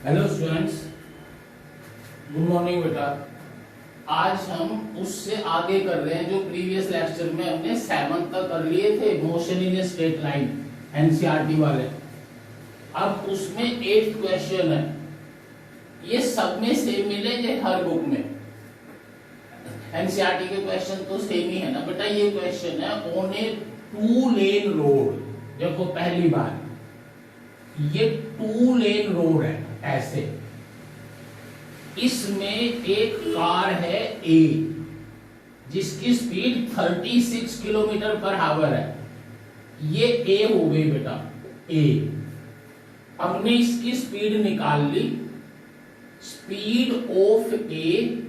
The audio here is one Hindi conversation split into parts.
हेलो स्टूडेंट्स, गुड मॉर्निंग बेटा। आज हम उससे आगे कर रहे हैं जो प्रीवियस लेक्चर में हमने 7th तक कर लिए थे, motion in a straight line, NCERT वाले। अब उसमें 8th क्वेश्चन है। ये सब में सेम मिलेंगे हर बुक में। एनसीईआरटी के क्वेश्चन तो सेम ही है ना बेटा। ये क्वेश्चन है ऑन ए 2 लेन रोड। देखो पहली बार ये 2 लेन रोड है ऐसे। इसमें एक कार है ए जिसकी स्पीड 36 किलोमीटर पर आवर है। ये ए हो गई बेटा ए। हमने इसकी स्पीड निकाल ली। Speed of A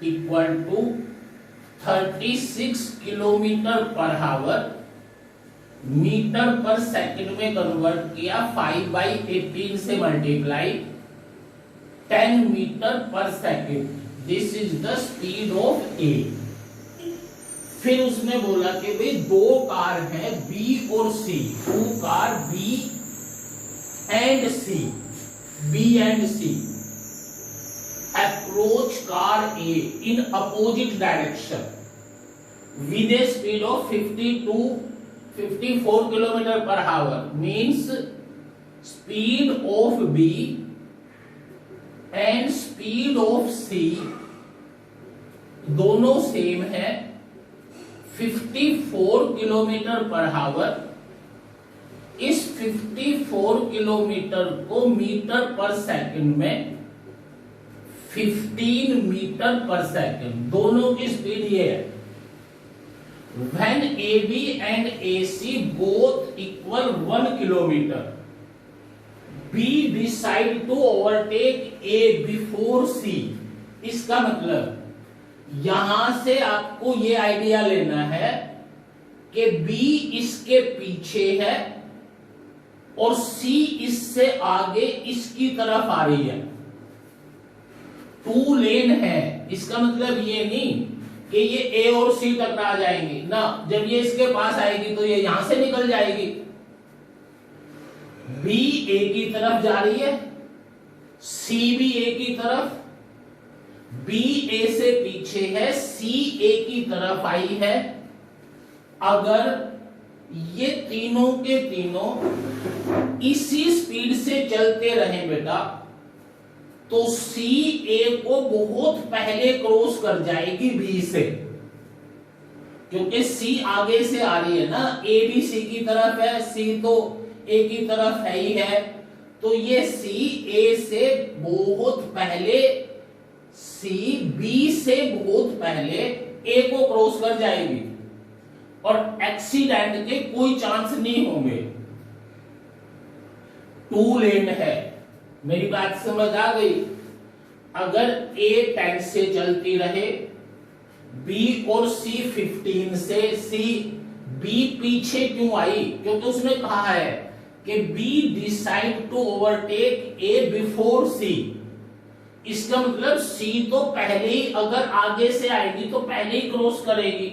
equal to 36 kilometre per hour, metre per second में कन्वर्ट किया 5/18 से multiply 10 metre per second. This is the speed of A. फिर उसने बोला कि भाई 2 कार हैं बी और C, 2 car B and C, B and C approach car A in opposite direction with a speed of 54 kilometre per hour. Means speed of B and speed of C दोनों सेम है 54 किलोमीटर पर आवर। इस 54 किलोमीटर को मीटर पर सेकंड में 15 मीटर पर सेकंड, दोनों की स्पीड ये है। When AB and AC both equal 1 kilometer, B decide to overtake A before C। इसका मतलब यहां से आपको ये आइडिया लेना है कि B इसके पीछे है और C इससे आगे इसकी तरफ आ रही है। 2 लेन है। इसका मतलब ये नहीं कि ये ए और सी टकरा जाएंगी ना। जब ये इसके पास आएगी तो ये यहां से निकल जाएगी। बी ए की तरफ जा रही है, सी भी ए की तरफ। बी ए से पीछे है, सी ए की तरफ आई है। अगर ये तीनों के तीनों इसी स्पीड से चलते रहे बेटा तो सी ए को बहुत पहले क्रॉस कर जाएगी बी से, क्योंकि सी आगे से आ रही है ना। ए भी सी की तरफ है, सी तो ए की तरफ है ही है। तो ये सी ए से बहुत पहले, सी बी से बहुत पहले ए को क्रॉस कर जाएगी और एक्सीडेंट के कोई चांस नहीं होंगे। 2 लेन है। मेरी बात समझ आ गई। अगर A 10 से चलती रहे, B और C 15 से, B पीछे क्यों आई? क्योंकि उसने कहा है कि B decide to overtake A before C। इसका मतलब C तो पहले ही, अगर आगे से आएगी तो पहले ही क्रॉस करेगी,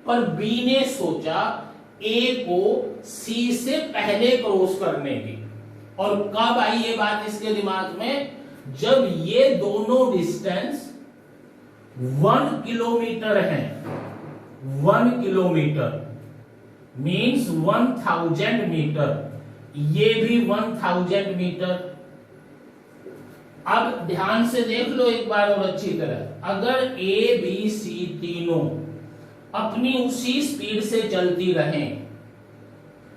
पर B ने सोचा A को C से पहले क्रॉस करने की। और कब आई ये बात इसके दिमाग में? जब ये दोनों डिस्टेंस 1 किलोमीटर है। 1 किलोमीटर मीन्स 1000 मीटर, ये भी 1000 मीटर। अब ध्यान से देख लो एक बार और अच्छी तरह। अगर ए बी सी तीनों अपनी उसी स्पीड से चलती रहें,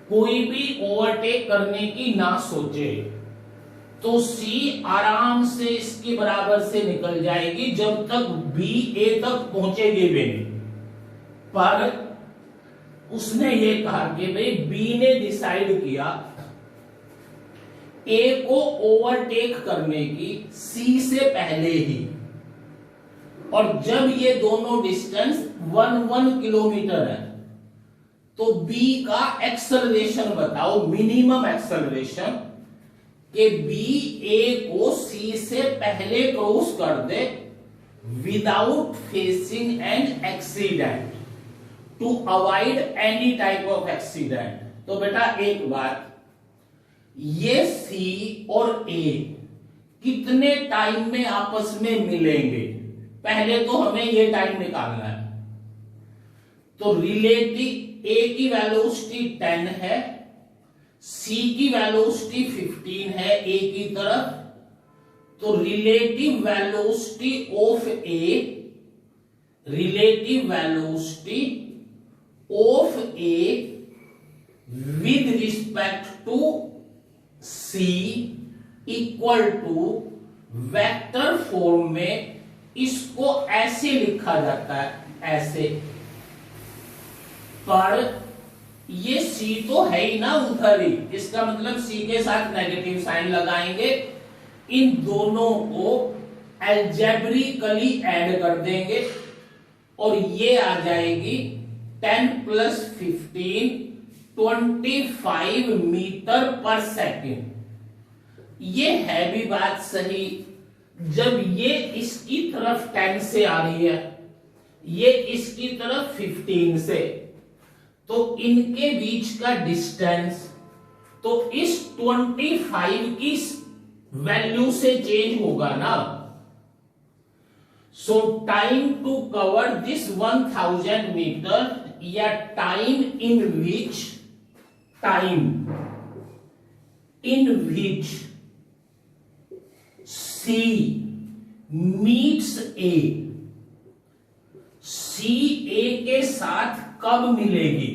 कोई भी ओवरटेक करने की ना सोचे, तो सी आराम से इसके बराबर से निकल जाएगी जब तक बी ए तक पहुंचेगी भी नहीं। पर उसने ये कहा कि भाई बी ने डिसाइड किया ए को ओवरटेक करने की सी से पहले ही। और जब ये दोनों डिस्टेंस 1 किलोमीटर है तो B का एक्सेलरेशन बताओ, मिनिमम एक्सेलरेशन, कि B A को C से पहले क्रॉस कर दे without facing an accident, to avoid any type of accident. तो बेटा एक बात, ये C और A कितने टाइम में आपस में मिलेंगे, पहले तो हमें ये टाइम निकालना है। तो रिलेटिव ए की वेलोसिटी 10 है, सी की वेलोसिटी 15 है ए की तरफ, तो relative velocity of A, relative velocity of A with respect to c equal to vector form में इसको ऐसे लिखा जाता है, ऐसे। पर ये c तो है ही ना उधर ही, इसका मतलब c के साथ नेगेटिव साइन लगाएंगे, इन दोनों को एल्जेब्रिकली ऐड कर देंगे और ये आ जाएगी 10 प्लस 15 25 मीटर पर सेकेंड। ये है भी बात सही, जब ये इसकी तरफ 10 से आ रही है, ये इसकी तरफ 15 से, तो इनके बीच का डिस्टेंस तो इस 25 की वैल्यू से चेंज होगा ना। So time to cover this 1000 metre या time in which C meets A, C A के साथ कब मिलेगी?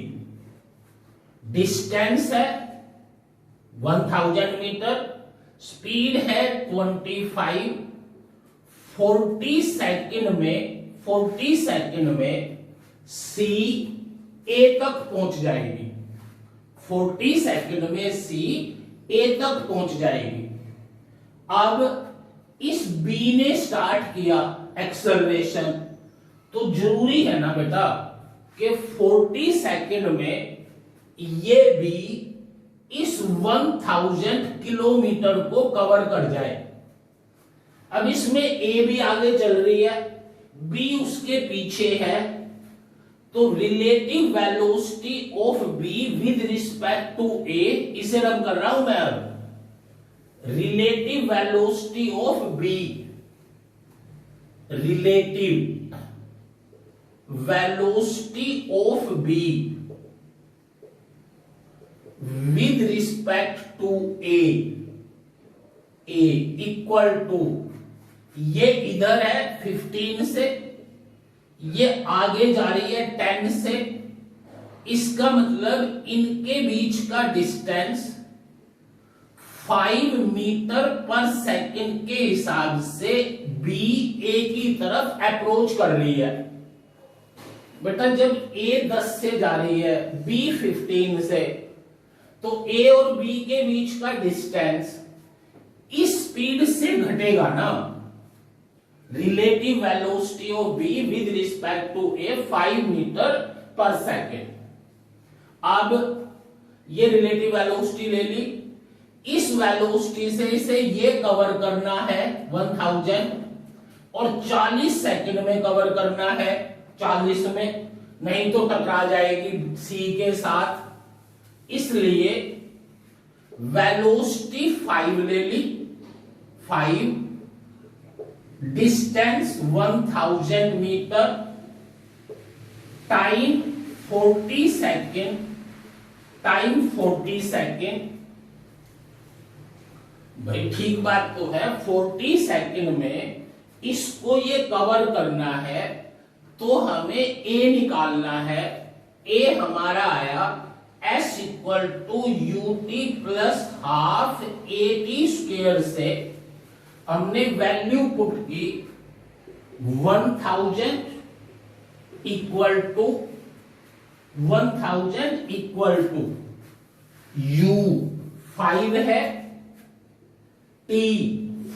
डिस्टेंस है 1000 मीटर, स्पीड है 25, 40 सेकंड में C A तक पहुंच जाएगी, 40 सेकंड में C A तक पहुंच जाएगी। अब इस B ने स्टार्ट किया एक्सेलरेशन, तो जरूरी है ना बेटा कि 40 सेकंड में ये भी इस 1000 किलोमीटर को कवर कर जाए। अब इसमें A भी आगे चल रही है, B उसके पीछे है, तो relative velocity of B with respect to A, इसे रब कर रहा हूं मैं अब, relative velocity of B, relative velocity of B with respect to A equal to, ये इधर है 15 से, ये आगे जा रही है 10 से, इसका मतलब इनके बीच का डिस्टेंस 5 मीटर पर सेकंड के हिसाब से B A की तरफ अप्रोच कर रही है। बेटा जब A 10 से जा रही है, B 15 से, तो A और B के बीच का डिस्टेंस इस स्पीड से घटेगा ना। Relative velocity of B with respect to A 5 metre पर सेकेंड। अब ये रिलेटिव वेलोसिटी ले ली, इस वेलोसिटी से इसे ये कवर करना है 1000 और 40 सेकंड में कवर करना है, 40 में, नहीं तो टकरा जाएगी C के साथ, इसलिए वेलोसिटी 5 ले ली, 5, distance 1000 metre, time 40 second, time 40 second. भाई ठीक बात तो है, 40 सेकेंड में इसको ये कवर करना है, तो हमें A निकालना है। A हमारा आया S equal to UT plus half AT square से हमने वैल्यू पुट की 1000 इक्वल टू U 5 है, T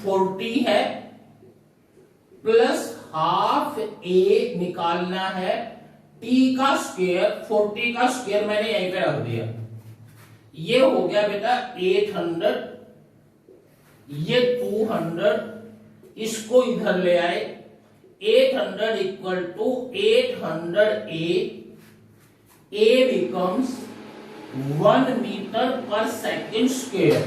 40 है, प्लस हाफ A निकालना है, T का स्क्वायर, 40 का स्क्वायर मैंने यहीं पे रख दिया, ये हो गया बेटा 800, ये 200, इसको इधर ले आए, 800 equal to 800A, A becomes 1 metre पर सेकेंड स्क्वायर।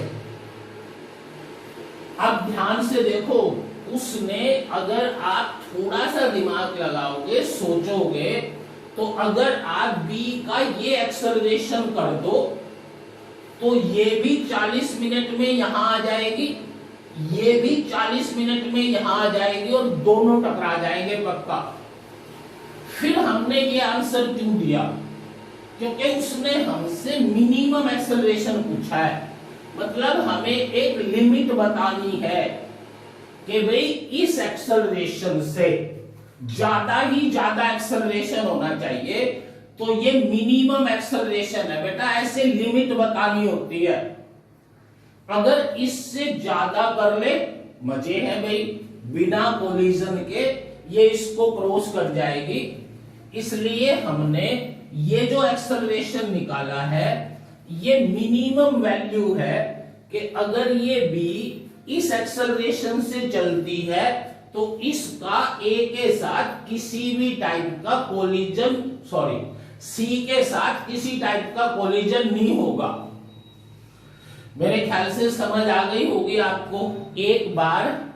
अब ध्यान से देखो, उसने, अगर आप थोड़ा सा दिमाग लगाओगे, सोचोगे, तो अगर आप बी का ये एक्सेलरेशन कर दो तो ये भी 40 मिनट में यहां आ जाएगी, ये भी 40 मिनट में यहां आ जाएगी और दोनों टकरा जाएंगे पक्का। फिर हमने ये आंसर क्यों दिया? क्योंकि उसने हमसे मिनिमम एक्सेलरेशन पूछा है, मतलब हमें एक लिमिट बतानी है कि भाई इस एक्सेलरेशन से ज्यादा ही ज्यादा एक्सेलरेशन होना चाहिए, तो ये मिनिमम एक्सेलरेशन है बेटा, ऐसे लिमिट बतानी होती है। अगर इससे ज्यादा कर ले, मजे हैं भाई, बिना कोलिजन के ये इसको क्रॉस कर जाएगी। इसलिए हमने ये जो एक्सेलरेशन निकाला है, ये मिनिमम वैल्यू है कि अगर ये बी इस एक्सेलरेशन से चलती है तो इसका ए के साथ किसी भी टाइप का कोलिजन, सॉरी, सी के साथ किसी टाइप का कोलिजन नहीं होगा। मेरे ख्याल से समझ आ गई होगी आपको। एक बार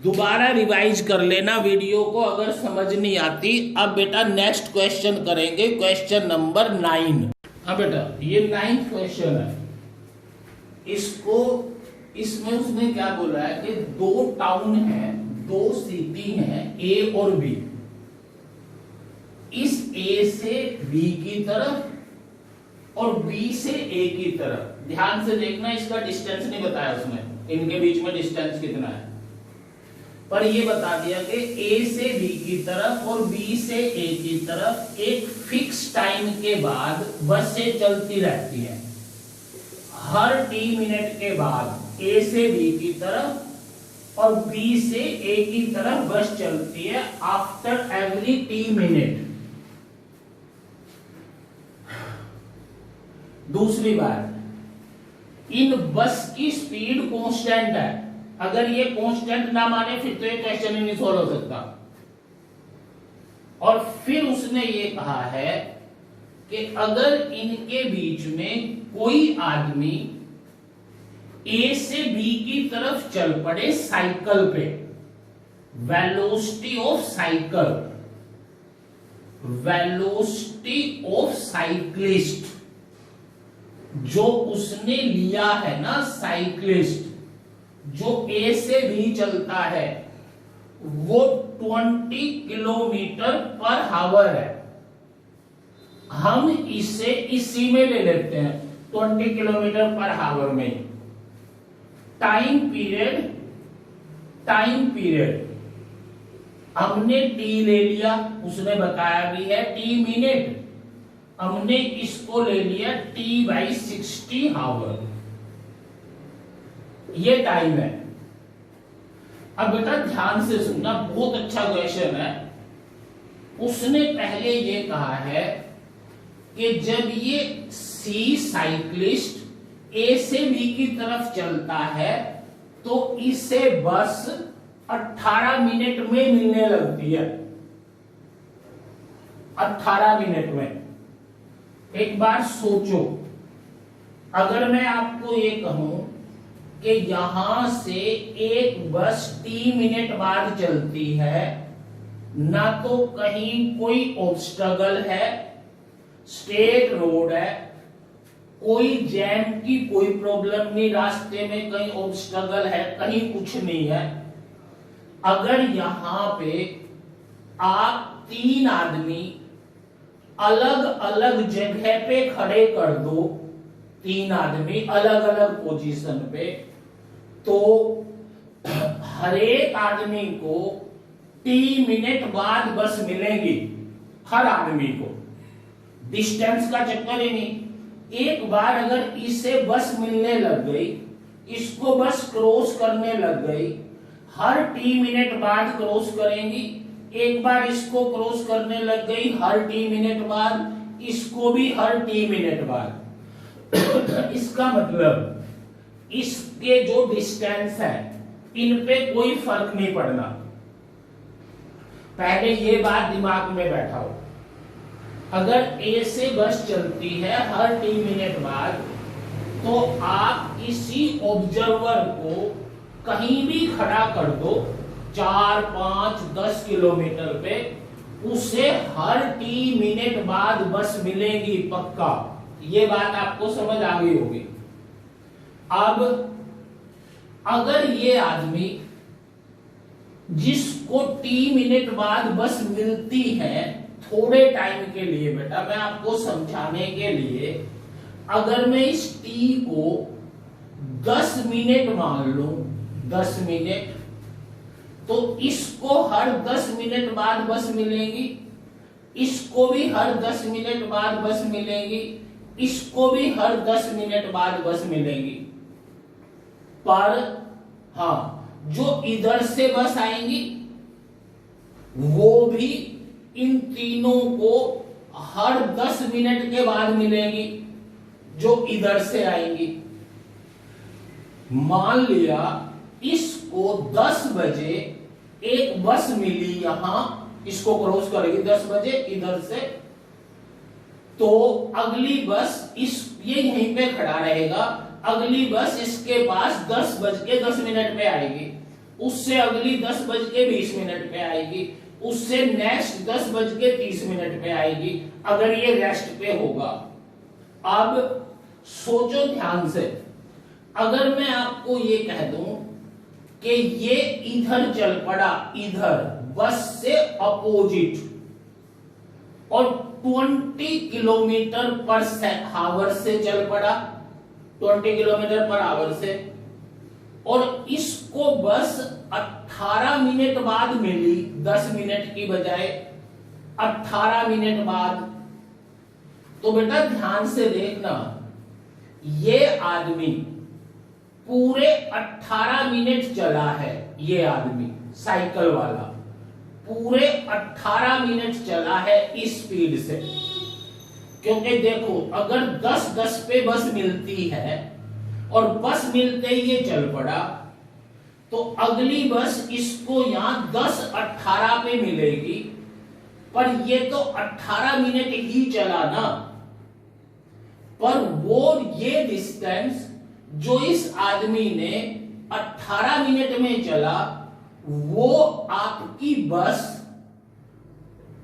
दोबारा रिवाइज कर लेना वीडियो को अगर समझ नहीं आती। अब बेटा नेक्स्ट क्वेश्चन करेंगे, क्वेश्चन नंबर 9। हाँ बेटा, ये 9th क्वेश्चन है। इसको, इसमें उसने क्या बोला है कि दो टाउन है, दो सिटी हैं, ए और बी। इस ए से बी की तरफ और बी से ए की तरफ, ध्यान से देखना, इसका डिस्टेंस नहीं बताया उसने, इनके बीच में डिस्टेंस कितना है, पर ये बता दिया कि ए से बी की तरफ और बी से ए की तरफ एक फिक्स टाइम के बाद बसें चलती रहती हैं। हर टी मिनट के बाद ए से बी की तरफ और बी से ए की तरफ बस चलती है, आफ्टर एवरी टी मिनट। दूसरी बात, इन बस की स्पीड कांस्टेंट है। अगर ये कांस्टेंट ना माने फिर तो ये क्वेश्चन ही नहीं सॉल्व हो सकता। और फिर उसने ये कहा है कि अगर इनके बीच में कोई आदमी ए से बी की तरफ चल पड़े साइकिल पे, velocity of cycle, velocity of cyclist, जो उसने लिया है ना साइक्लिस्ट, जो ए से बी चलता है, वो 20 किलोमीटर पर आवर है। हम इसे इसी में ले लेते हैं 20 किलोमीटर पर आवर में। टाइम पीरियड हमने टी ले लिया, उसने बताया भी है टी मिनट, हमने इसको ले लिया T/60 आवर, ये टाइम है। अब बेटा ध्यान से सुनना, बहुत अच्छा क्वेश्चन है। उसने पहले ये कहा है कि जब ये सी साइक्लिस्ट ए से बी की तरफ चलता है तो इसे बस 18 मिनट में मिलने लगती है, 18 मिनट में। एक बार सोचो, अगर मैं आपको ये कहूं कि यहां से एक बस 3 मिनट बाद चलती है, ना तो कहीं कोई ऑब्स्टकल है, स्ट्रेट रोड है, कोई जैम की कोई प्रॉब्लम नहीं, रास्ते में कहीं ऑब्स्टकल है, कहीं कुछ नहीं है। अगर यहां पे आप 3 आदमी अलग अलग जगह पे खड़े कर दो, 3 आदमी अलग अलग पोजीशन पे, तो हर एक आदमी को 3 मिनट बाद बस मिलेंगी, हर आदमी को। डिस्टेंस का चक्कर ही नहीं। एक बार अगर इसे बस मिलने लग गई, इसको बस क्रॉस करने लग गई, हर 3 मिनट बाद क्रॉस करेंगी। एक बार इसको क्रॉस करने लग गई, हर 3 मिनट बाद, इसको भी हर 3 मिनट बाद। इसका मतलब इसके जो डिस्टेंस है, इन पे कोई फर्क नहीं पड़ना। पहले ये बात दिमाग में बैठाओ। अगर ए से बस चलती है हर 3 मिनट बाद, तो आप इसी ऑब्जर्वर को कहीं भी खड़ा कर दो 4, 5, 10 किलोमीटर पे, उसे हर टी मिनट बाद बस मिलेगी पक्का। ये बात आपको समझ आ गई होगी। अब अगर ये आदमी जिसको टी मिनट बाद बस मिलती है थोड़े टाइम के लिए, बेटा मैं आपको समझाने के लिए, अगर मैं इस टी को 10 मिनट मान लूं, 10 मिनट, तो इसको हर 10 मिनट बाद बस मिलेगी, इसको भी हर 10 मिनट बाद बस मिलेगी, इसको भी हर 10 मिनट बाद बस मिलेगी। पर हाँ, जो इधर से बस आएंगी वो भी इन तीनों को हर 10 मिनट के बाद मिलेंगी, जो इधर से आएंगी। मान लिया इसको 10 बजे एक बस मिली, यहां इसको क्रॉस करेगी 10 बजे इधर से, तो अगली बस ये यहीं पे खड़ा रहेगा, अगली बस इसके पास 10:10 पे आएगी, उससे अगली 10:20 पे आएगी, उससे नेक्स्ट 10:30 पे आएगी, अगर ये रेस्ट पे होगा। अब सोचो ध्यान से, अगर मैं आपको ये कह दूं कि ये इधर चल पड़ा, इधर बस से अपोजिट, और 20 किलोमीटर पर आवर से चल पड़ा, 20 किलोमीटर पर आवर से, और इसको बस 18 मिनट बाद मिली, 10 मिनट की बजाय 18 मिनट बाद। तो बेटा ध्यान से देखना, ये आदमी पूरे 18 मिनट चला है, ये आदमी साइकिल वाला पूरे 18 मिनट चला है इस स्पीड से। क्योंकि देखो, अगर 10:10 पे बस मिलती है और बस मिलते ही ये चल पड़ा, तो अगली बस इसको यहां 10:18 पे मिलेगी, पर ये तो 18 मिनट ही चला ना, पर वो ये डिस्टेंस जो इस आदमी ने 18 मिनट में चला, वो आपकी बस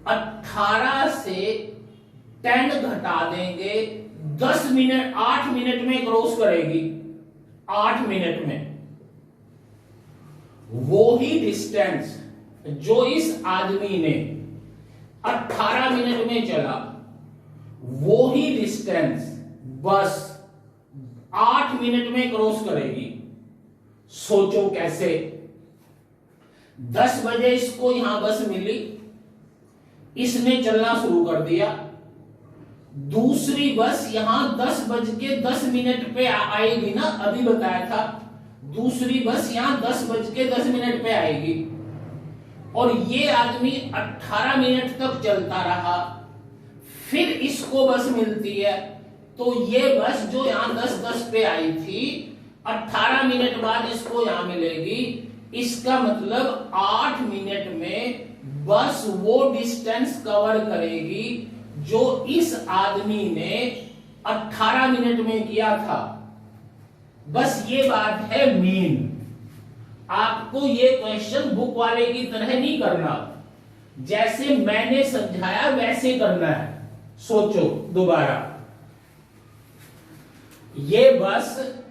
18 से 10 घटा देंगे, 10 मिनट 8 मिनट में क्रॉस करेगी, 8 मिनट में। वो ही डिस्टेंस जो इस आदमी ने 18 मिनट में चला, वो ही डिस्टेंस बस 8 मिनट में क्रॉस करेगी। सोचो कैसे। 10 बजे इसको यहां बस मिली, इसने चलना शुरू कर दिया, दूसरी बस यहां 10:10 पे आएगी ना, अभी बताया था, दूसरी बस यहां 10:10 पे आएगी, और ये आदमी 18 मिनट तक चलता रहा, फिर इसको बस मिलती है, तो ये बस जो यहां 10:10 पे आई थी, 18 मिनट बाद इसको यहां मिलेगी, इसका मतलब 8 मिनट में बस वो डिस्टेंस कवर करेगी जो इस आदमी ने 18 मिनट में किया था। बस ये बात है मीन। आपको ये क्वेश्चन बुक वाले की तरह नहीं करना, जैसे मैंने समझाया वैसे करना है। सोचो दोबारा, ये बस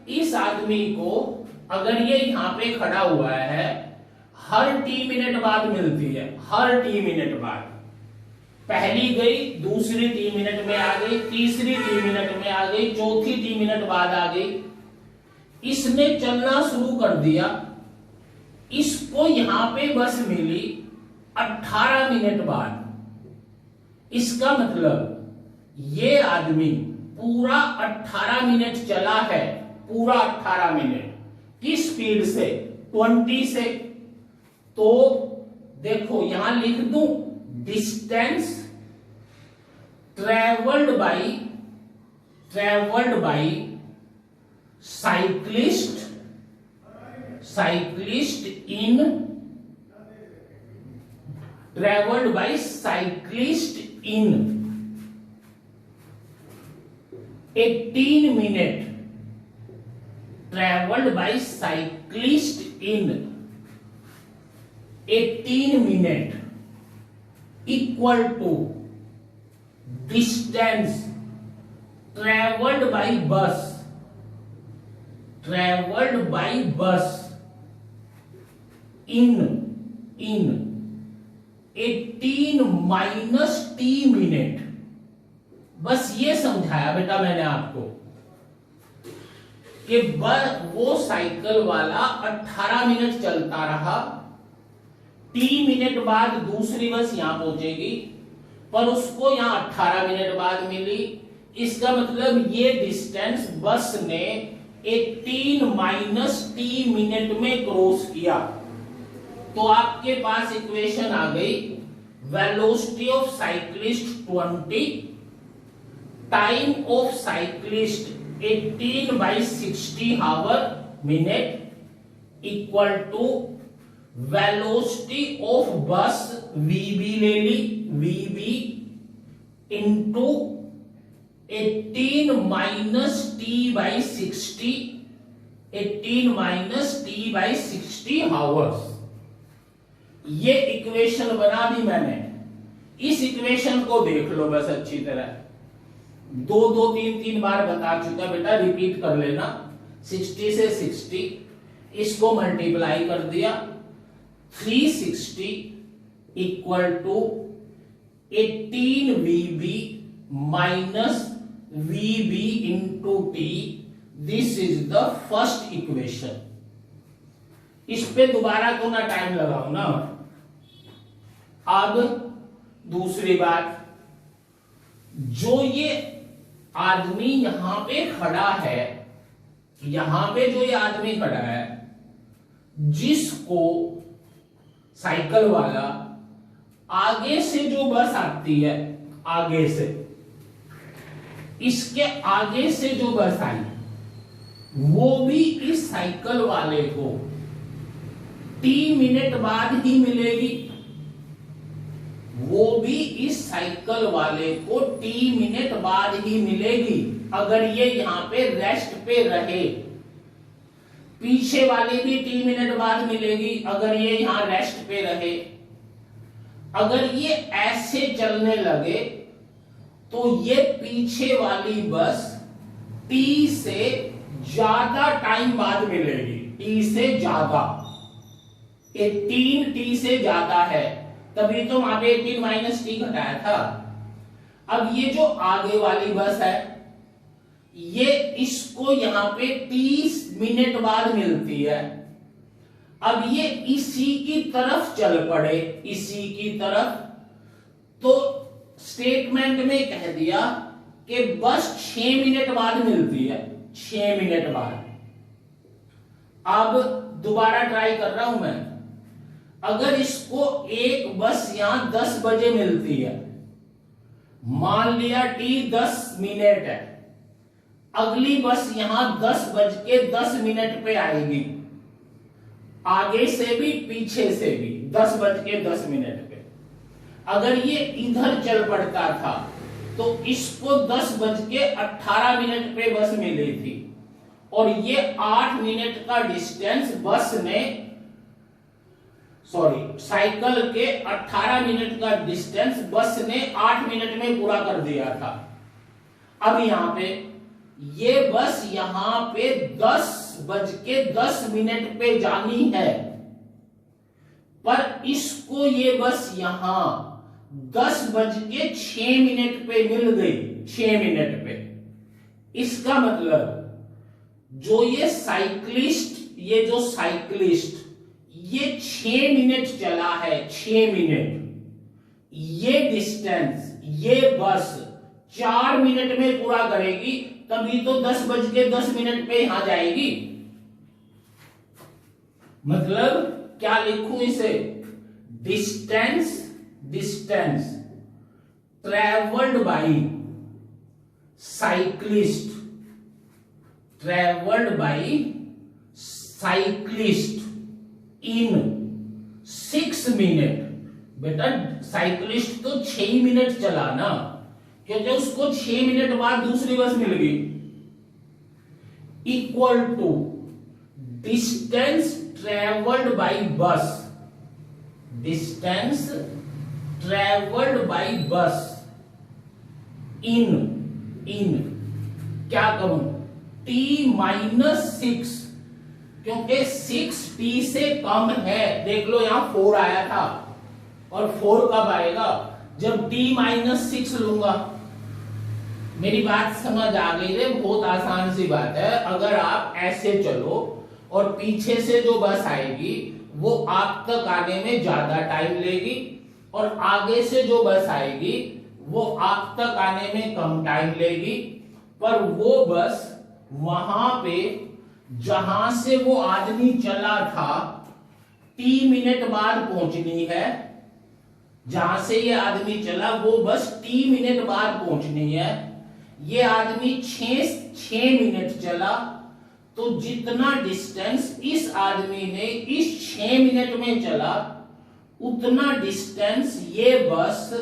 इस आदमी को, अगर ये यहां पे खड़ा हुआ है, हर टी मिनट बाद मिलती है, हर टी मिनट बाद। पहली गई, दूसरी टी मिनट में आ गई, तीसरी टी मिनट में आ गई, चौथी टी मिनट बाद आ गई। इसने चलना शुरू कर दिया, इसको यहां पे बस मिली 18 मिनट बाद। इसका मतलब ये आदमी पूरा 18 मिनट चला है, पूरा 18 मिनट किस स्पीड से? 20 से। तो देखो यहां लिख दूं, distance travelled by cyclist in 18 minute traveled by cyclist in 18 minutes equal to distance traveled by bus in 18 minus t minute. बस ये समझाया बेटा मैंने आपको कि वो साइकिल वाला 18 मिनट चलता रहा, t मिनट बाद दूसरी बस यहां पहुंचेगी, पर उसको यहां 18 मिनट बाद मिली। इसका मतलब ये डिस्टेंस बस ने 18 माइनस टी मिनट में क्रॉस किया। तो आपके पास इक्वेशन आ गई, velocity of cyclist 20, time of cyclist 18/60 hour minute equal to velocity of bus VB ले ली, VB into 18 minus t/60, 18 minus t/60 hours. ये इक्वेशन बना दी मैंने। इस इक्वेशन को देख लो बस अच्छी तरह, 2-3 बार बता चुका बेटा, रिपीट कर लेना। 60 से 60 इसको मल्टीप्लाई कर दिया, 360 equal to 18 VB minus VB into T। This is the first equation. इस पे दोबारा तो ना टाइम लगाओ ना। अब दूसरी बात, जो ये आदमी यहां पे खड़ा है, यहां पे जो ये आदमी खड़ा है, जिसको साइकिल वाला आगे से जो बस आती है, आगे से, इसके आगे से जो बस आई, वो भी इस साइकिल वाले को t मिनट बाद ही मिलेगी। वो भी इस साइकिल वाले को t मिनट बाद ही मिलेगी अगर ये यहां पे रेस्ट पे रहे। पीछे वाले भी t मिनट बाद मिलेगी अगर ये यहां रेस्ट पे रहे। अगर ये ऐसे चलने लगे तो ये पीछे वाली बस t से ज्यादा टाइम बाद मिलेगी, t से ज्यादा। 18 t से ज्यादा है, तभी तो वहां पे 18 माइनस टी घटाया था। अब ये जो आगे वाली बस है, ये इसको यहां पे 30 मिनट बाद मिलती है। अब ये इसी की तरफ चल पड़े, इसी की तरफ, तो स्टेटमेंट में कह दिया कि बस 6 मिनट बाद मिलती है, 6 मिनट बाद। अब दोबारा ट्राई कर रहा हूं मैं। अगर इसको एक बस यहां 10 बजे मिलती है, मान लिया t 10 मिनट है, अगली बस यहां 10:10 पे आएगी, आगे से भी पीछे से भी 10:10 पे। अगर ये इधर चल पड़ता था तो इसको 10:18 पे बस मिली थी, और ये 8 मिनट का डिस्टेंस बस ने, साइकिल के 18 मिनट का डिस्टेंस बस ने 8 मिनट में पूरा कर दिया था। अब यहां पे ये बस यहां पे 10:10 पे जानी है, पर इसको ये बस यहां 10:06 पे मिल गई, 6 मिनट पे। इसका मतलब जो ये साइक्लिस्ट ये 6 मिनट चला है, 6 मिनट। ये डिस्टेंस ये बस 4 मिनट में पूरा करेगी, तभी तो 10:10 पे यहां जाएगी। मतलब क्या लिखूं इसे? Distance travelled by cyclist in 6 minute. बेटा साइक्लिस्ट तो 6 मिनट चला ना, क्योंकि उसको 6 मिनट बाद दूसरी बस मिल गई। Equal to distance travelled by bus, distance travelled by bus in क्या करूं, t-6, क्योंकि 6t से कम है। देख लो यहां 4 आया था, और 4 कब आएगा, जब t-6 लूंगा। मेरी बात समझ आ गई है? बहुत आसान सी बात है। अगर आप ऐसे चलो और पीछे से जो बस आएगी वो आप तक आने में ज्यादा टाइम लेगी, और आगे से जो बस आएगी वो आप तक आने में कम टाइम लेगी, पर वो बस वहां पे जहां से वो आदमी चला था t मिनट बाद पहुंचनी है। जहां से ये आदमी चला वो बस t मिनट बाद पहुंचनी है। ये आदमी 6 मिनट चला, तो जितना डिस्टेंस इस आदमी ने इस 6 मिनट में चला उतना डिस्टेंस ये बस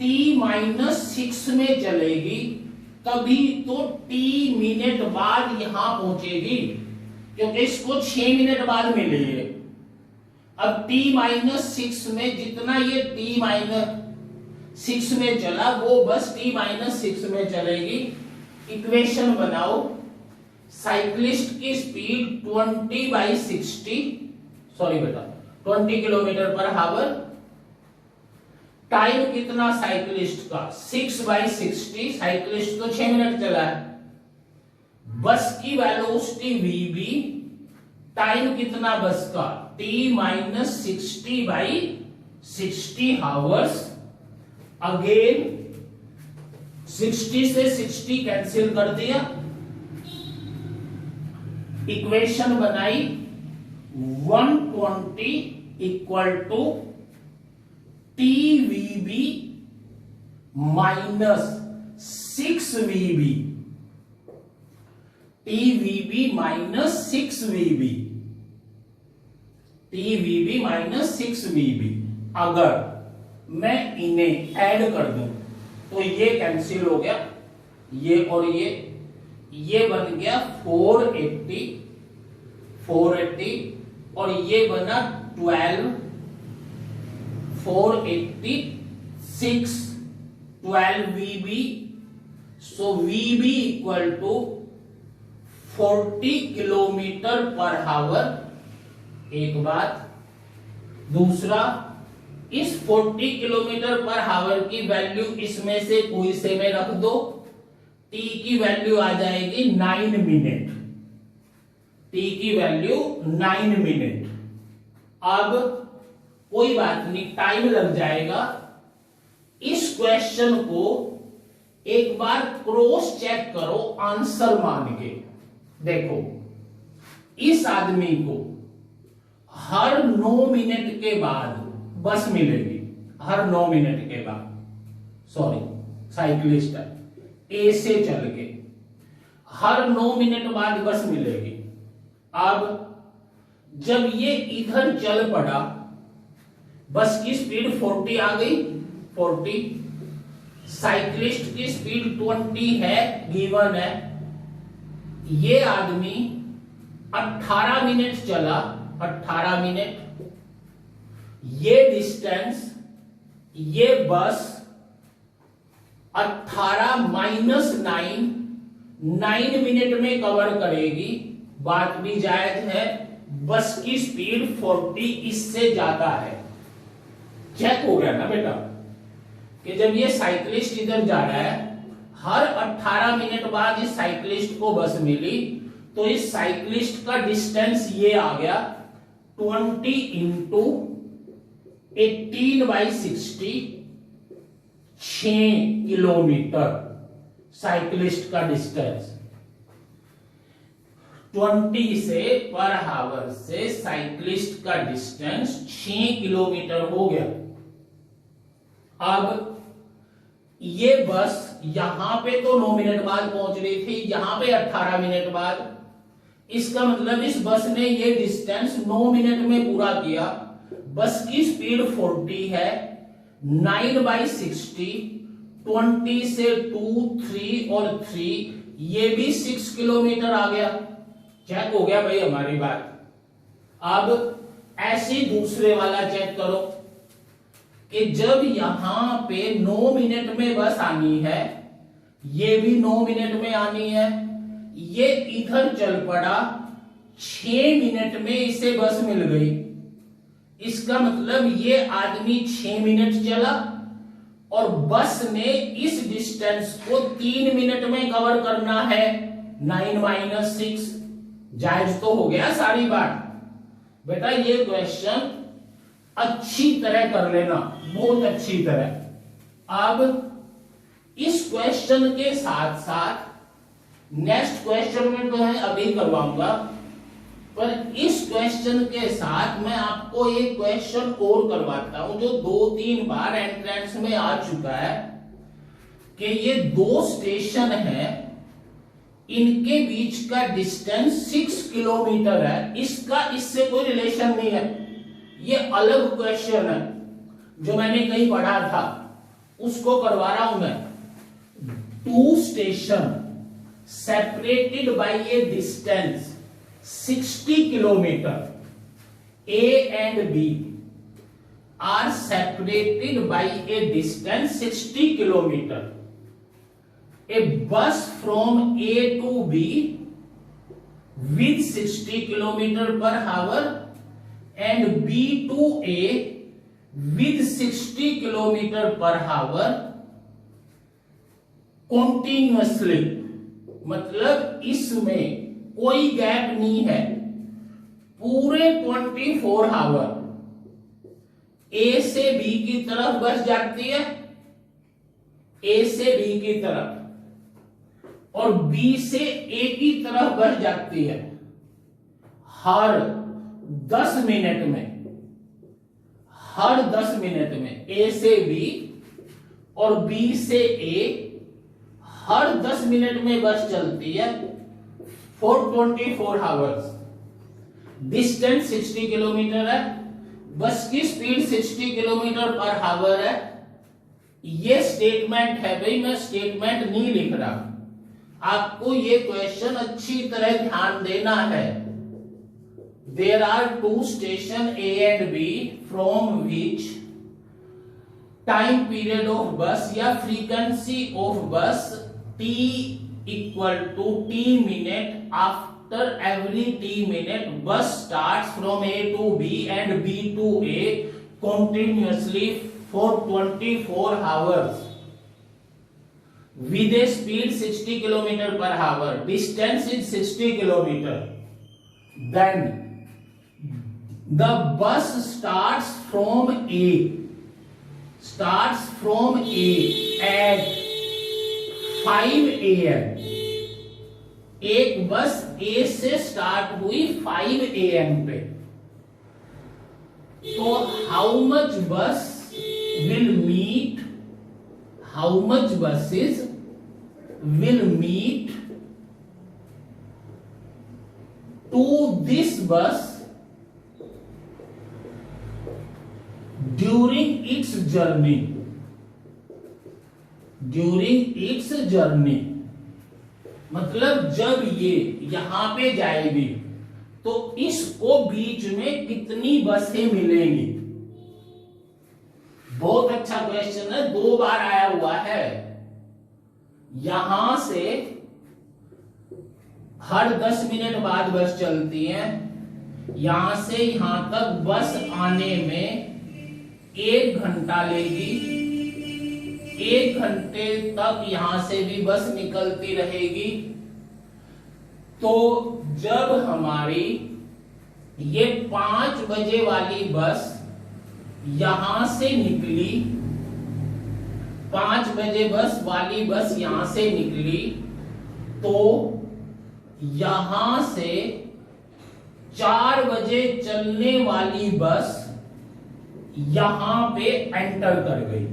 t-6 में चलेगी, तभी तो t मिनट बाद यहां पहुंचेगी, क्योंकि इसको 6 मिनट बाद मिली है। अब t-6 में जितना ये t-6 में चला वो बस t-6 में चलेगी। इक्वेशन बनाओ, साइक्लिस्ट की स्पीड 20 किलोमीटर पर हावर। टाइम कितना साइक्लिस्ट का, 6/60, साइक्लिस्ट तो 6 मिनट चला है। बस की वेलोसिटी vb, टाइम कितना बस का, t-60/60 हावर्स। अगेन 60 से 60 कैंसिल कर दिया, इक्वेशन बनाई 120 equal to TVB minus 6VB, TVB minus 6VB, TVB minus 6VB। अगर मैं इन्हें ऐड कर दूं तो ये कैंसिल हो गया, ये और ये बन गया 480 और ये बना 12VB। So VB equal to 40 kilometre per hour. एक बात, दूसरा, इस 40 किलोमीटर पर हावर की वैल्यू इसमें से कोई से में रख दो, t की वैल्यू आ जाएगी 9 मिनट, t की वैल्यू 9 मिनट। अब कोई बात नहीं, टाइम लग जाएगा। इस क्वेश्चन को एक बार क्रॉस चेक करो आंसर मान के। देखो, इस आदमी को हर 9 मिनट के बाद बस मिलेगी, हर 9 मिनट के बाद, सॉरी साइक्लिस्ट है, ए से चल के हर 9 मिनट बाद बस मिलेगी। अब जब ये इधर चल पड़ा, बस की स्पीड 40 आ गई, 40, साइक्लिस्ट की स्पीड 20 है, गिवन है। ये आदमी 18 मिनट चला, 18 मिनट, ये डिस्टेंस ये बस 18 माइनस 9 मिनट में कवर करेगी। बात भी जायज है, बस की स्पीड 40 इससे ज्यादा है। चेक हो गया ना बेटा कि जब ये साइक्लिस्ट इधर जा रहा है, हर 18 मिनट बाद इस साइक्लिस्ट को बस मिली, तो इस साइक्लिस्ट का डिस्टेंस ये आ गया 20 इंटू 18/60, 6 किलोमीटर साइक्लिस्ट का डिस्टेंस। 20 से पर हावर से साइक्लिस्ट का डिस्टेंस 6 किलोमीटर हो गया। अब ये बस यहां पे तो 9 मिनट बाद पहुंच रही थी, यहां पे 18 मिनट बाद। इसका मतलब इस बस ने ये डिस्टेंस 9 मिनट में पूरा किया। बस की स्पीड 40 है, 9/60, 20 से 2, 3 और 3, ये भी 6 किलोमीटर आ गया। चेक हो गया भाई हमारी बात। अब ऐसे दूसरे वाला चेक करो कि जब यहां पे 9 मिनट में बस आनी है, ये भी 9 मिनट में आनी है, ये इधर चल पड़ा 6 मिनट में इसे बस मिल गई। इसका मतलब ये आदमी 6 मिनट चला और बस ने इस डिस्टेंस को 3 मिनट में कवर करना है। 9 - 6 जायज तो हो गया सारी बात। बेटा ये क्वेश्चन अच्छी तरह कर लेना, बहुत अच्छी तरह। अब इस क्वेश्चन के साथ साथ नेक्स्ट क्वेश्चन में तो है अभी करवाऊंगा, पर इस क्वेश्चन के साथ मैं आपको एक क्वेश्चन और करवाता हूं जो 2-3 बार एंट्रेंस में आ चुका है कि ये 2 स्टेशन है, इनके बीच का डिस्टेंस 6 किलोमीटर है। इसका इससे कोई रिलेशन नहीं है, ये अलग क्वेश्चन है जो मैंने कहीं पढ़ा था, उसको करवा रहा हूं मैं। 2 station separated by A distance 60 kilometer, A and B are separated by a distance 60 kilometer. A bus from A to B with 60 kilometer per hour and B to A with 60 kilometer per hour continuously, मतलब इसमें कोई गैप नहीं है, पूरे 24 आवर ए से बी की तरफ बस जाती है, ए से बी की तरफ, और बी से ए की तरफ बस जाती है। हर 10 मिनट में, हर 10 मिनट में ए से बी और बी से ए हर 10 मिनट में बस चलती है फॉर 24 आवर्स। डिस्टेंस 60 किलोमीटर है, बस की स्पीड 60 किलोमीटर पर आवर है। ये स्टेटमेंट है भाई, मैं स्टेटमेंट नहीं लिख रहा, आपको ये क्वेश्चन अच्छी तरह ध्यान देना है। There are 2 station A and B from which time period of bus या frequency of bus t equal to t minute. After every t minute bus starts from A to B and B to A continuously for 24 hours with a speed 60 km per hour. Distance is 60 km. Then the bus starts from A at 5 AM. एक बस ए से स्टार्ट हुई 5 AM पे, तो how much buses will meet to this bus during its journey. मतलब जब ये यहां पे जाएगी तो इसको बीच में कितनी बसें मिलेंगी। बहुत अच्छा क्वेश्चन है, 2 बार आया हुआ है। यहां से हर 10 मिनट बाद बस चलती है, यहां से यहां तक बस आने में 1 घंटा लेगी, 1 घंटे तक यहां से भी बस निकलती रहेगी। तो जब हमारी ये 5 बजे वाली बस यहां से निकली, 5 बजे वाली बस यहां से निकली, तो यहां से 4 बजे चलने वाली बस यहां पे एंटर कर गई।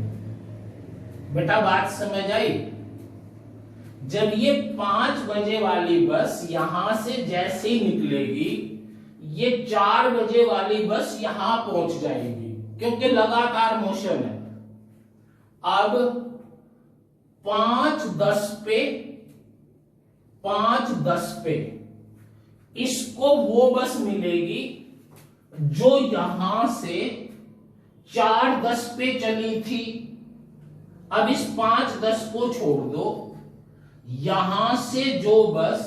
बेटा बात समझ आई? जब ये 5 बजे वाली बस यहां से जैसे ही निकलेगी, ये 4 बजे वाली बस यहां पहुंच जाएगी, क्योंकि लगातार मोशन है। अब 5:10 पे इसको वो बस मिलेगी जो यहां से 4:10 पे चली थी, अब इस 5:10 को छोड़ दो, यहां से जो बस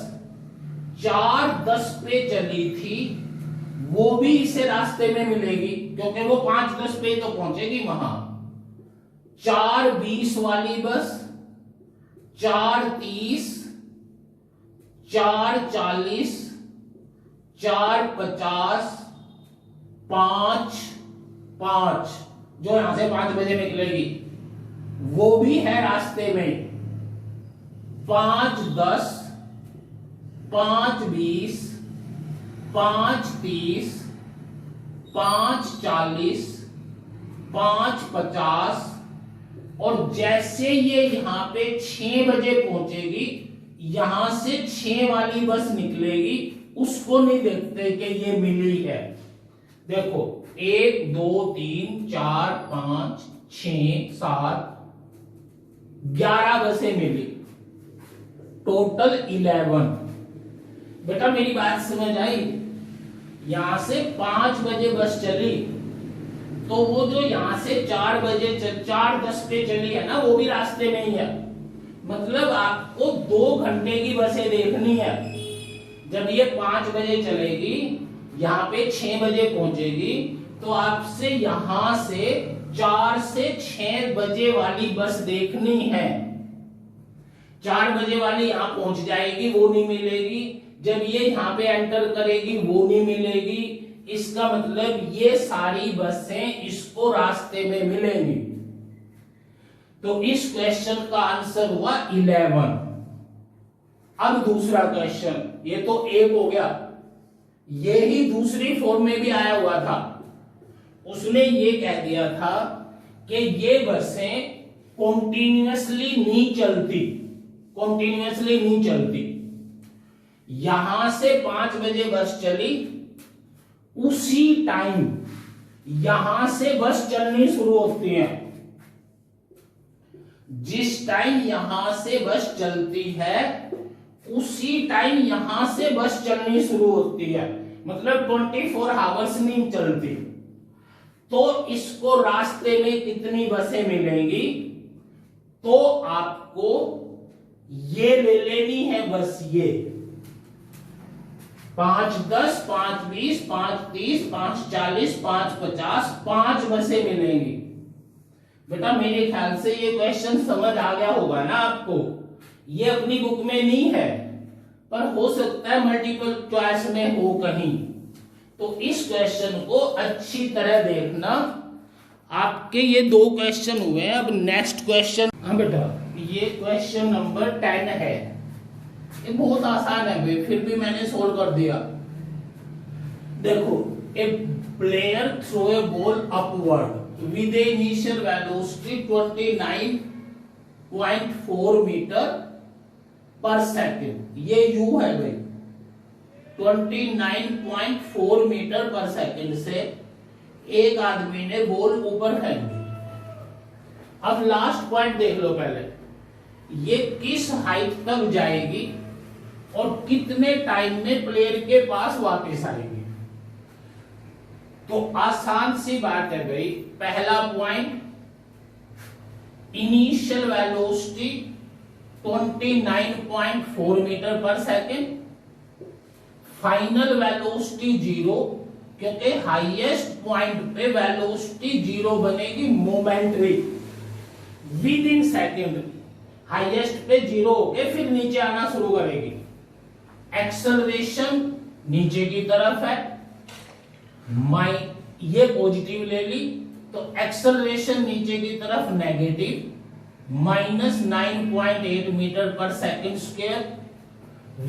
4:10 पे चली थी वो भी इसे रास्ते में मिलेगी, क्योंकि वो 5:10 पे तो पहुंचेगी वहां। 4:20 वाली बस, 4:30, 4:40, 4:50, 5:05 जो यहां से 5 बजे निकलेगी वो भी है रास्ते में। 5:10, 5:20, 5:30, 5:40, 5:50 और जैसे ये यहां पे 6 बजे पहुंचेगी, यहां से 6 वाली बस निकलेगी, उसको नहीं देखते कि ये मिली है। देखो 1 2 3 4 5 6 7 11 बसें मिली, टोटल 11। बेटा मेरी बात समझ आई? यहां से 5 बजे बस चली तो वो जो यहां से 4 बजे 4:10 पे चली है ना, वो भी रास्ते में ही है। मतलब आपको 2 घंटे की बसें देखनी है। जब ये 5 बजे चलेगी, यहाँ पे 6 बजे पहुंचेगी, तो आपसे यहां से 4 से 6 बजे वाली बस देखनी है। 4 बजे वाली यहां पहुंच जाएगी, वो नहीं मिलेगी। जब ये यहां पे एंटर करेगी वो नहीं मिलेगी। इसका मतलब ये सारी बसें इसको रास्ते में मिलेंगी। तो इस क्वेश्चन का आंसर हुआ 11। अब दूसरा क्वेश्चन, ये तो एक हो गया, ये ही दूसरी फॉर्म में भी आया हुआ था। उसने ये कह दिया था कि ये बसें कॉन्टिन्यूअसली नहीं चलती, कॉन्टिन्यूअसली नहीं चलती। यहां से 5 बजे बस चली, उसी टाइम यहां से बस चलनी शुरू होती है। जिस टाइम यहां से बस चलती है उसी टाइम यहां से बस चलनी शुरू होती है। मतलब 24 आवर्स नहीं चलती। तो इसको रास्ते में कितनी बसें मिलेंगी? तो आपको ये ले लेनी है बस, ये 5:10, 5:20, 5:30, 5:40, 5:50, 5 बसें मिलेंगी। बेटा मेरे ख्याल से ये क्वेश्चन समझ आ गया होगा ना आपको। ये अपनी बुक में नहीं है, पर हो सकता है मल्टीपल चॉइस में हो कहीं। तो इस क्वेश्चन को अच्छी तरह देखना। आपके ये 2 क्वेश्चन हुए हैं। अब नेक्स्ट क्वेश्चन, हाँ बेटा ये क्वेश्चन नंबर 10 है। ये बहुत आसान है भाई, फिर भी मैंने सोल्व कर दिया। देखो, a player throw a ball upward with a initial velocity 29.4 metre पर सेकेंड। ये u है भाई, 29.4 मीटर पर सेकेंड से एक आदमी ने बॉल ऊपर फेंक दी। अब लास्ट पॉइंट देख लो पहले, ये किस हाइट तक जाएगी और कितने टाइम में प्लेयर के पास वापस आएगी। तो आसान सी बात है भाई। पहला पॉइंट, इनिशियल वेलोसिटी 29.4 मीटर पर सेकेंड, फाइनल वेलोसिटी 0, क्योंकि हाईएस्ट पॉइंट पे वेलोसिटी 0 बनेगी momentary, with in second highest पे 0 होके फिर नीचे आना शुरू करेगी। एक्सेलरेशन नीचे की तरफ है, ये पॉजिटिव ले ली तो एक्सेलरेशन नीचे की तरफ नेगेटिव, -9.8 मीटर पर second square,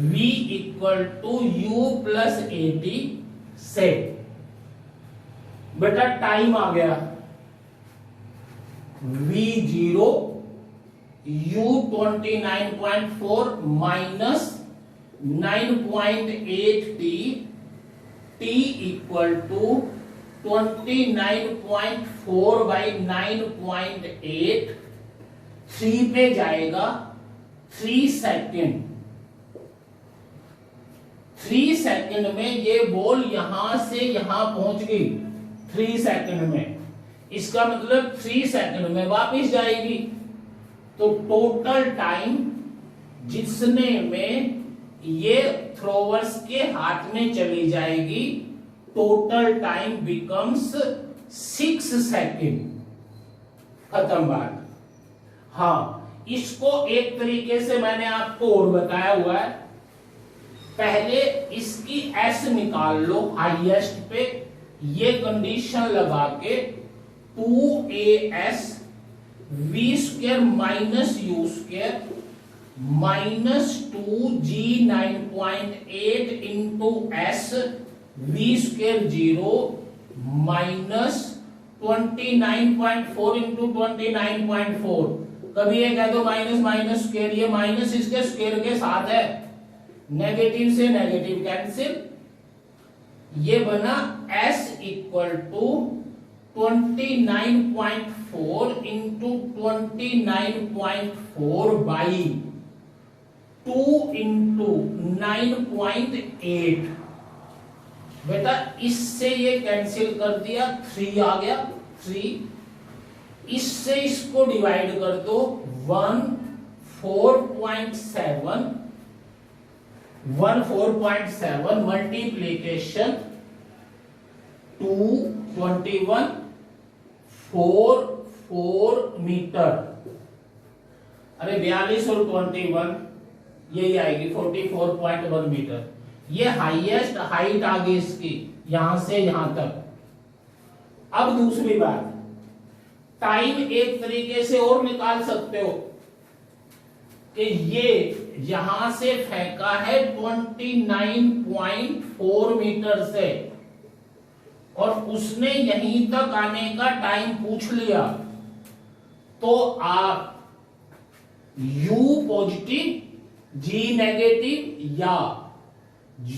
v equal to u plus 80 से। बेटा टाइम आ गया, v0 u 29.4 minus 9.8 t equal to 29.4 by 9.8, 3 पे जाएगा 3 सेकेंड। 3 सेकंड में ये बॉल यहां से यहां पहुंच गई, 3 सेकंड में। इसका मतलब 3 सेकंड में वापस जाएगी। तो टोटल टाइम जिसने में ये थ्रोवर्स के हाथ में चली जाएगी, टोटल टाइम बिकम्स 6 सेकंड। खत्म बात। हाँ, इसको एक तरीके से मैंने आपको और बताया हुआ है। पहले इसकी एस निकाल लो हाईएस्ट पे, ये कंडीशन लगा के 2as v² minus u² minus 2g9.8 into S v² 0 minus 29.4 into 29.4। कभी ये कह दो माइनस माइनस स्क्वायर, ये माइनस इसके स्क्वायर के साथ है, नेगेटिव से नेगेटिव कैंसिल, ये बना s equal to 29.4 into 29.4 by 2 into 9.8। बेटा इससे ये कैंसिल कर दिया, 3 आ गया 3। इससे इसको डिवाइड कर दो 14.7 मल्टीप्लीकेशन 221 4 मीटर। अरे 42 और 21 यही आएगी 44.1 मीटर। ये हाईएस्ट हाइट आ गई इसकी, यहां से यहां तक। अब दूसरी बात, टाइम एक तरीके से और निकाल सकते हो कि ये यहां से फेंका है 29.4 मीटर से, और उसने यहीं तक आने का टाइम पूछ लिया, तो आप u पॉजिटिव g नेगेटिव या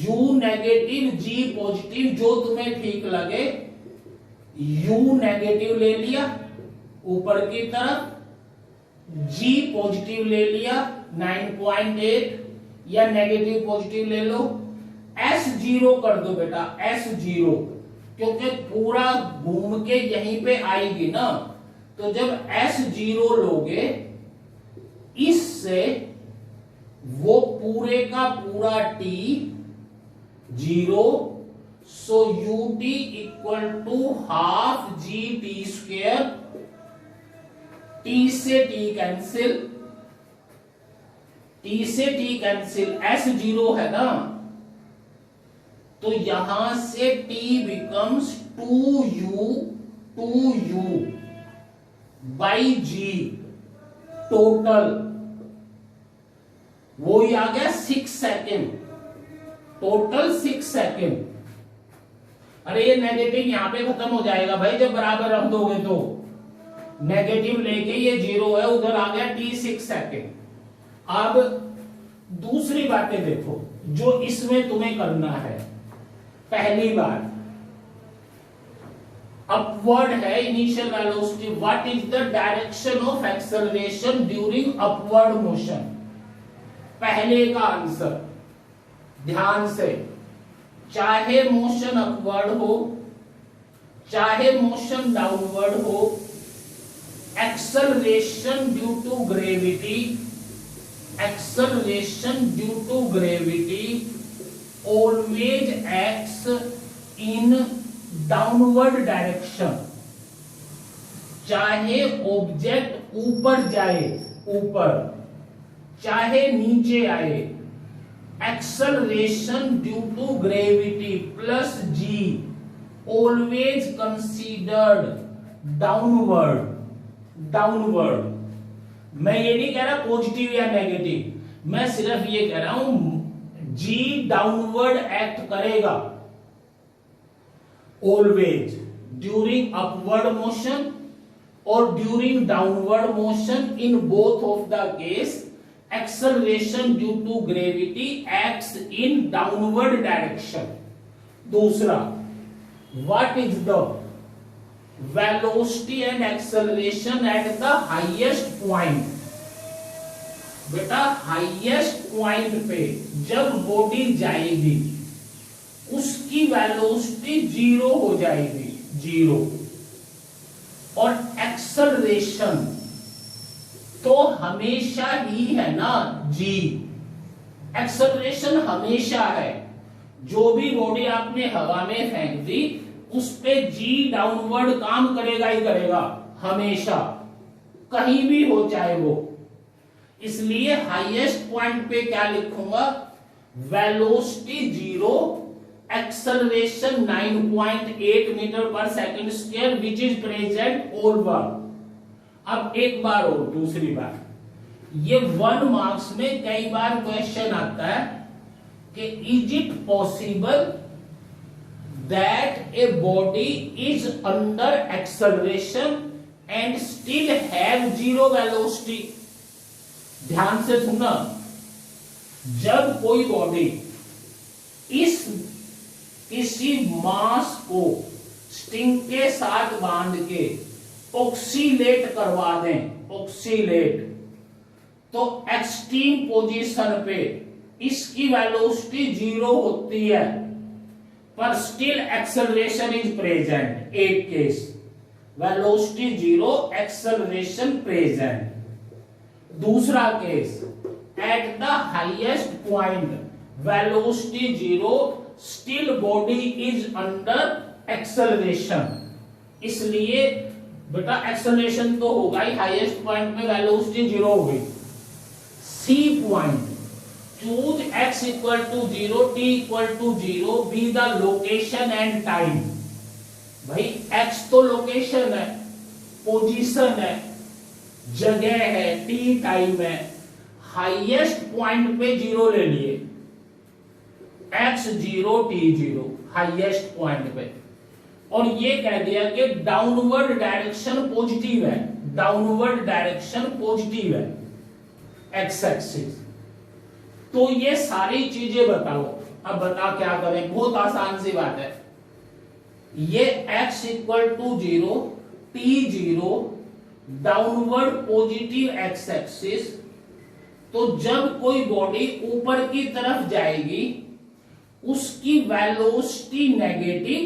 u नेगेटिव g पॉजिटिव जो तुम्हें ठीक लगे, u नेगेटिव ले लिया ऊपर की तरफ, g पॉजिटिव ले लिया 9.8 या नेगेटिव पॉजिटिव ले लो, s0 कर दो बेटा s0, क्योंकि पूरा घूम के यहीं पे आएगी ना। तो जब s0 लोगे, इससे वो पूरे का पूरा t 0, so ut equal to half g t²। t से t कैंसिल, t से t कैंसिल, s0 है ना, तो यहां से t becomes 2u by g total, वो ही आ गया 6 सेकेंड, टोटल 6 सेकेंड। अरे ये नेगेटिव यहां पे खत्म हो जाएगा भाई, जब बराबर रख दोगे तो नेगेटिव लेके ये 0 है, उधर आ गया t 6 सेकेंड। अब दूसरी बातें देखो जो इसमें तुम्हें करना है। पहली बात, अपवर्ड है initial velocity, what is the direction of acceleration during upward motion. पहले का आंसर ध्यान से, चाहे मोशन अपवर्ड हो चाहे मोशन डाउनवर्ड हो, acceleration due to gravity, acceleration due to gravity always acts in downward direction। चाहे ऑब्जेक्ट ऊपर जाए ऊपर, चाहे नीचे आए, acceleration due to gravity plus g always considered downward। Downward, मैं ये नहीं कह रहा पॉजिटिव या नेगेटिव, मैं सिर्फ ये कह रहा हूं g डाउनवर्ड एक्ट करेगा ऑलवेज ड्यूरिंग अपवर्ड मोशन और during downward motion. In both of the case acceleration due to gravity acts in downward direction. दूसरा, what is the velocity and acceleration at the highest point. बेटा हाईएस्ट पॉइंट पे जब बॉडी जाएगी उसकी वेलोसिटी 0 हो जाएगी, 0। और एक्सेलरेशन तो हमेशा ही है ना g, एक्सेलरेशन हमेशा है। जो भी बॉडी आपने हवा में फेंक दी उस पे g डाउनवर्ड काम करेगा ही करेगा हमेशा, कहीं भी हो चाहे वो। इसलिए हाईएस्ट पॉइंट पे क्या लिखूंगा, velocity 0, acceleration 9.8 metre per second square which is present over. अब एक बार और दूसरी बार, ये 1 मार्क्स में कई बार क्वेश्चन आता है कि is it possible that a body is under acceleration and still have 0 velocity. ध्यान से सुनना, जब कोई बॉडी इस किसी मास को स्ट्रिंग के साथ बांध के ऑक्सीलेट करवा दें, ऑक्सीलेट, तो एक्सट्रीम पोजीशन पे इसकी वेलोसिटी 0 होती है पर स्टिल एक्सेलरेशन इज प्रेजेंट। एक केस वेलोसिटी 0, एक्सेलरेशन प्रेजेंट। दूसरा case at the highest point velocity 0, still body is under acceleration. इसलिए बेटा एक्सेलरेशन तो होगा ही, हाईएस्ट पॉइंट पे वेलोसिटी 0 हो गई। C point, choose x equal to 0, t equal to 0 be the location and time. भाई x तो लोकेशन है, पोजीशन है, जगह है, t टाइम है। हाईएस्ट पॉइंट पे 0 ले लिए, x 0 t 0 हाईएस्ट पॉइंट पे, और ये कह दिया कि डाउनवर्ड डायरेक्शन पॉजिटिव है, डाउनवर्ड डायरेक्शन पॉजिटिव है एक्स एक्सिस। तो ये सारी चीजें बताओ। अब बता क्या करें, बहुत आसान सी बात है। ये x equal to 0, t 0, downward positive X axis. तो जब कोई बॉडी ऊपर की तरफ जाएगी उसकी velocity negative,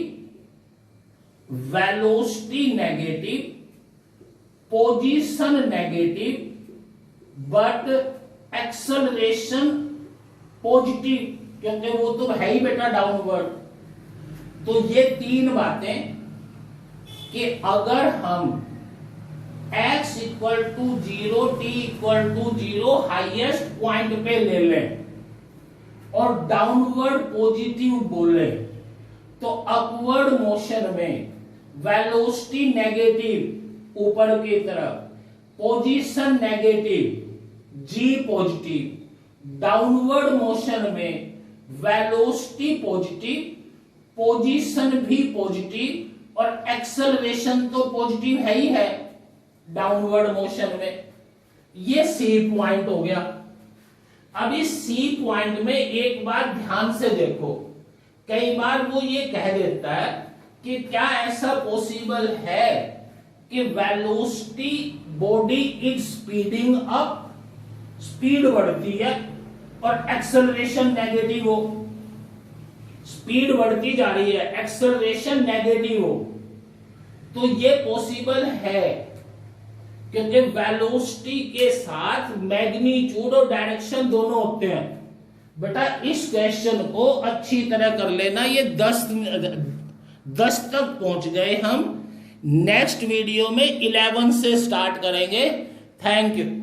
velocity negative, position negative, but acceleration positive, क्योंकि वो तो है ही बेटा डाउनवर्ड। तो ये 3 बातें कि अगर हम x equal to 0, t equal to 0 highest point पे ले लें और डाउनवर्ड पॉजिटिव बोले, तो अपवर्ड मोशन में वेलोसिटी नेगेटिव ऊपर की तरफ, position negative, g positive. Downward motion में वेलोसिटी पॉजिटिव, पोजीशन भी पॉजिटिव, और एक्सेलरेशन तो पॉजिटिव है ही है डाउनवर्ड मोशन में। ये सी पॉइंट हो गया। अब इस सी पॉइंट में एक बार ध्यान से देखो, कई बार वो ये कह देता है कि क्या ऐसा पॉसिबल है कि velocity body is speeding up, speed बढ़ती है और एक्सेलरेशन नेगेटिव हो, स्पीड बढ़ती जा रही है, एक्सेलरेशन नेगेटिव हो। तो ये पॉसिबल है क्योंकि वेलोसिटी के साथ मैग्नीट्यूड और डायरेक्शन दोनों होते हैं। बेटा इस क्वेश्चन को अच्छी तरह कर लेना। ये 10 तक पहुंच गए हम। नेक्स्ट वीडियो में 11 से स्टार्ट करेंगे। Thank you.